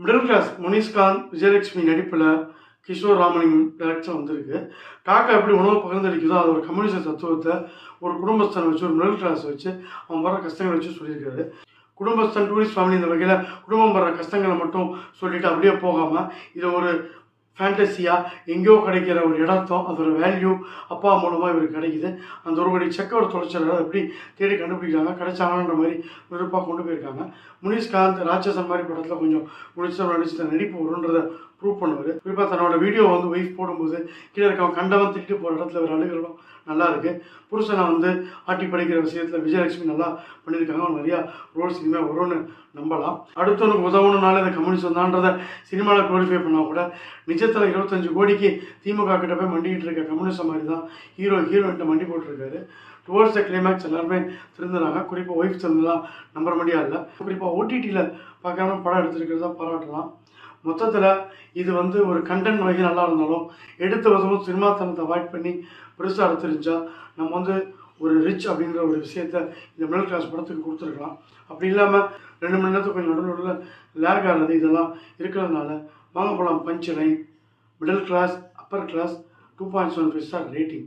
Middle class Munishkanth, Vijayalakshmi நடிப்பில் Kishore Ramalingam director வந்திருக்கு. காக்கா எப்படி உணவு பகிர்ந்தளிக்குதோ அது ஒரு கம்யூனிஸ்ட் தத்துவத்தை ஒரு குடும்பஸ்தனை வச்சு ஒரு மிடில் கிளாஸ் வச்சு அவன் வர கஷ்டங்களை வச்சு சொல்லியிருக்காரு. குடும்பஸ்தன் டூரிஸ்ட் ஃபேமிலி இந்த வகையில் குடும்பம் வர கஷ்டங்களை மட்டும் சொல்லிட்டு அப்படியே போகாமல் இதை ஒரு ஃபேண்டசியாக எங்கேயோ கிடைக்கிற ஒரு இடத்தம் அதோட வேல்யூ அப்பா மூலமாக இவருக்கு கிடைக்குது. அந்த ஒரு கோடி செக்கை ஒரு தொலைச்சலை எப்படி தேடி கண்டுபிடிக்கிறாங்க, கிடைச்சாங்கன்ற மாதிரி விருப்பாக கொண்டு போயிருக்காங்க. முனிஷ்காந்த் ராட்சசன் மாதிரி படத்தில் கொஞ்சம் முடிச்சவர் நடிச்சு நடிப்பு வருன்றதை ப்ரூவ் பண்ணுவார். குறிப்பாக தன்னோட வீடியோ ஒய்ஃப் போடும்போது கீழே இருக்கவன் கண்டவன் திட்டு போகிற இடத்துல ஒரு அழுகிறோம் நல்லா இருக்குது. புருஷனை ஆட்டி படிக்கிற விஷயத்தில் விஜயலட்சுமி நல்லா பண்ணியிருக்காங்க. நிறையா ரோல்ஸ் இனிமேல் வரும்னு நம்பலாம். அடுத்தவனுக்கு உதவணுனால இந்த கம்யூனிஸ்ட் வந்தான்றதை சினிமாவில் குளோரிஃபை பண்ணால் கூட நிஜத்தில் 25 கோடிக்கு திமுக கிட்ட போய் மண்டிக்கிட்டு இருக்க கம்யூனிஸ்ட் மாதிரி தான் ஹீரோயின்ட்ட மண்டி போட்டிருக்காரு. டுவர்ட்ஸ் த கிளைமேக்ஸ் எல்லாருமே திருந்துறாங்க. குறிப்பாக ஒய்ஃப் திருந்தலாம் நம்புற முடியாது இல்லை. குறிப்பாக ஓடிடியில் பார்க்காம படம் எடுத்துருக்கிறதா பாராட்டலாம். மொத்தத்தில் இது ஒரு கண்டென்ட் வகை நல்லா இருந்தாலும் எடுத்த விதமும் சினிமாத்தனத்தை அவாய்ட் பண்ணி பெருசாக எடுத்துருந்துச்சா நம்ம ஒரு ரிச் அப்படின்ற ஒரு விஷயத்த இந்த மிடில் கிளாஸ் படத்துக்கு கொடுத்துருக்கலாம். அப்படி இல்லாமல் 2 மணி நேரத்துக்கு கொஞ்சம் நடுவில் லேக் ஆனது இதெல்லாம் இருக்கிறதுனால வாங்க போகலாம். Punch line middle class upper class 2.75 star rating.